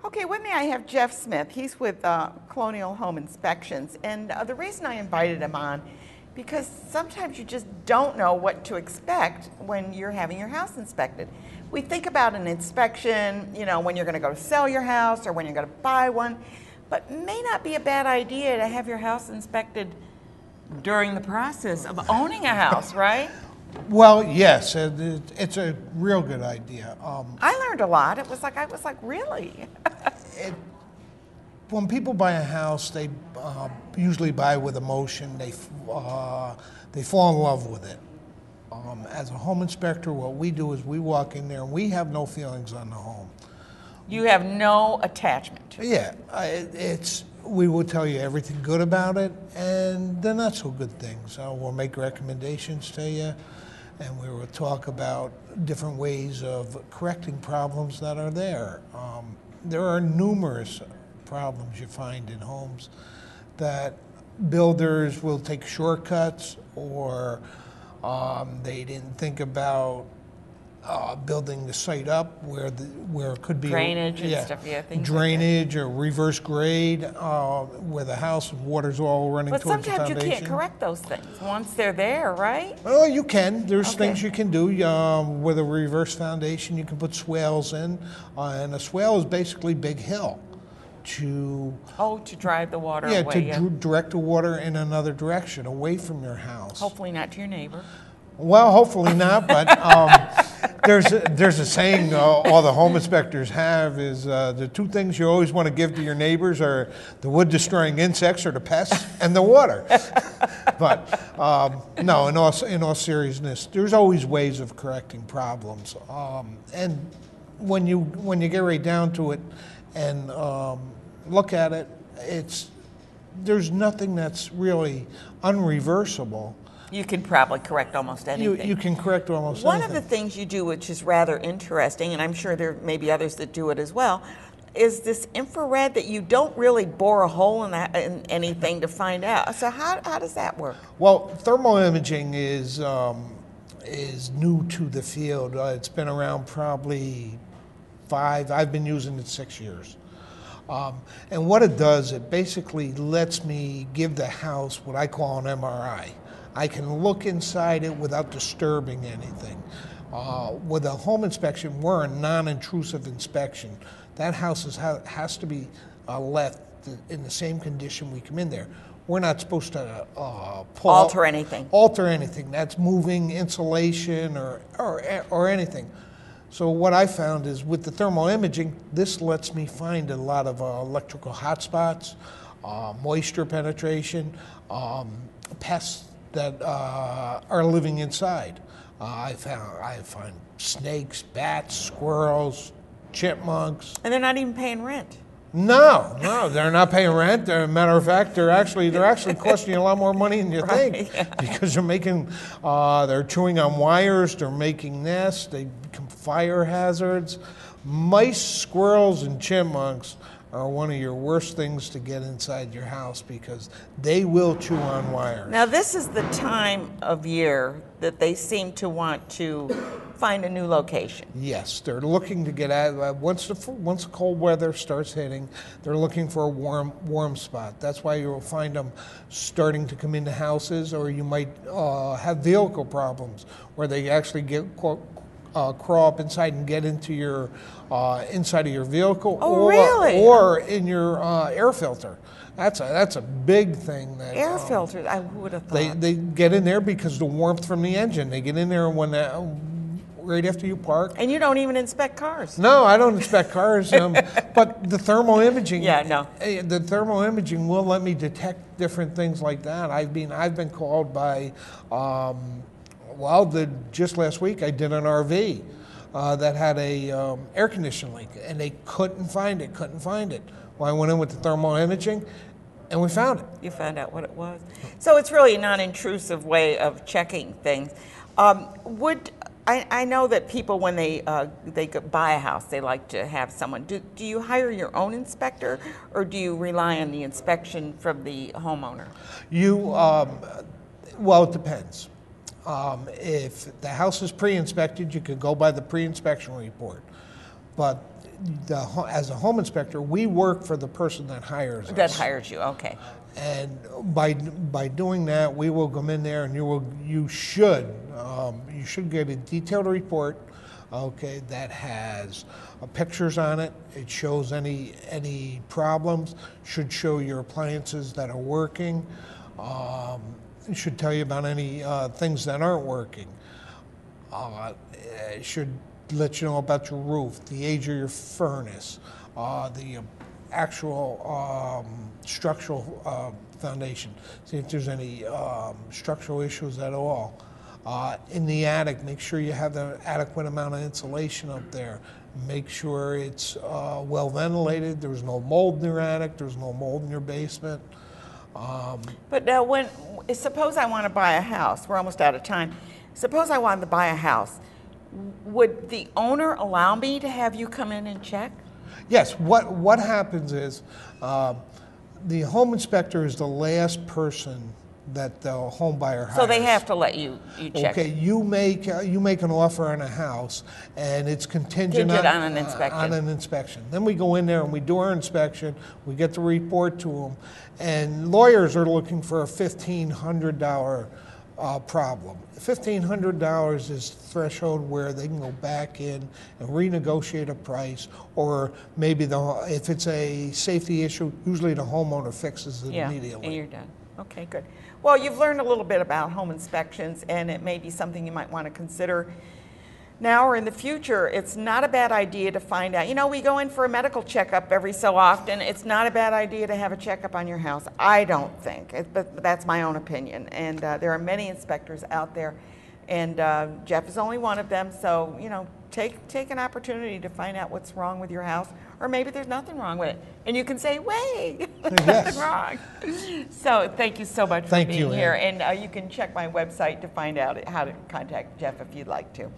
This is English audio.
Okay, with me I have Jeff Smith. He's with Colonial Home Inspections, and the reason I invited him on, because sometimes you just don't know what to expect when you're having your house inspected. We think about an inspection, you know, when you're going to go to sell your house or when you're going to buy one, but may not be a bad idea to have your house inspected during the process of owning a house, right? Well, yes, it's a real good idea. I learned a lot. I was like, really? When people buy a house, they usually buy with emotion. They fall in love with it. As a home inspector, what we do is we walk in there and we have no feelings on the home. You have no attachment. Yeah, we will tell you everything good about it and the not so good things. We'll make recommendations to you, and we will talk about different ways of correcting problems that are there. There are numerous problems you find in homes that builders will take shortcuts, or they didn't think about building the site up where it could be drainage and stuff. Yeah, things drainage or reverse grade, where the house water's all running towards the foundation. But sometimes you can't correct those things once they're there, right? Well, you can. There's things you can do with a reverse foundation. You can put swales in, and a swale is basically big hill to drive the water away. Direct the water in another direction, away from your house. Hopefully not to your neighbor. Well, hopefully not, but there's a saying all the home inspectors have is the two things you always want to give to your neighbors are the wood-destroying insects or the pests and the water. But no, in all seriousness, there's always ways of correcting problems. And when you get right down to it and look at it, there's nothing that's really unreversible. You can probably correct almost anything. You can correct almost anything. One of the things you do, which is rather interesting, and I'm sure there may be others that do it as well, is this infrared that you don't really bore a hole in anything to find out. So how does that work? Well, thermal imaging is new to the field. It's been around probably I've been using it 6 years. And what it does, it basically lets me give the house what I call an MRI. I can look inside it without disturbing anything. With a home inspection, we're a non-intrusive inspection. That house has to be left in the same condition we come in there. We're not supposed to alter anything. Alter anything. That's moving insulation or anything. So what I found is with the thermal imaging, this lets me find a lot of electrical hotspots, moisture penetration, pests that are living inside. I find snakes, bats, squirrels, chipmunks. And they're not even paying rent. No, they're not paying rent. As a matter of fact, they're actually costing you a lot more money than you think, because they're chewing on wires, they're making nests, they become fire hazards. Mice, squirrels, and chipmunks are one of your worst things to get inside your house because they will chew on wires. Now, this is the time of year that they seem to want to find a new location. Yes, they're looking to get out. Once the cold weather starts hitting, they're looking for a warm spot. That's why you'll find them starting to come into houses, or you might have vehicle problems where they actually crawl up inside and get into your inside of your vehicle, or in your air filter. That's a big thing. That air filters, I would have thought. They get in there because the warmth from the engine. They get in there right after you park. And you don't even inspect cars. No, I don't inspect cars. But the thermal imaging. Yeah, no. The thermal imaging will let me detect different things like that. I've been called by. Just last week I did an RV that had a air conditioning leak, and they couldn't find it. Well, I went in with the thermal imaging, and we found it. You found out what it was. So it's really a non-intrusive way of checking things. I know that people, when they buy a house, they like to have someone. Do you hire your own inspector, or do you rely on the inspection from the homeowner? Well, it depends. If the house is pre-inspected, you could go by the pre-inspection report. But as a home inspector, we work for the person that hires us. That hires you, okay. And by doing that, we will come in there, and you should get a detailed report, okay, that has pictures on it. It shows any problems. Should show your appliances that are working. It should tell you about any things that aren't working. It should let you know about your roof, the age of your furnace, the actual structural foundation. See if there's any structural issues at all. In the attic, make sure you have the adequate amount of insulation up there. Make sure it's well ventilated. There's no mold in your attic. There's no mold in your basement. But now, suppose I want to buy a house. We're almost out of time. Suppose I wanted to buy a house. Would the owner allow me to have you come in and check? Yes. What happens is the home inspector is the last person that the home buyer hires. So they have to let you check. Okay, you make an offer on a house, and it's contingent on an inspection. On an inspection. Then we go in there and we do our inspection. We get the report to them, and lawyers are looking for a $1,500 problem. $1,500 is threshold where they can go back in and renegotiate a price, or maybe if it's a safety issue, usually the homeowner fixes it immediately. And you're done. Okay, good. Well, you've learned a little bit about home inspections, and it may be something you might want to consider now or in the future. It's not a bad idea to find out. You know, we go in for a medical checkup every so often. It's not a bad idea to have a checkup on your house. I don't think, but that's my own opinion. And there are many inspectors out there, and Jeff is only one of them. So, you know, take an opportunity to find out what's wrong with your house, or maybe there's nothing wrong with it, and you can say, "Wait, nothing wrong." So, thank you so much for being here, and you can check my website to find out how to contact Jeff if you'd like to.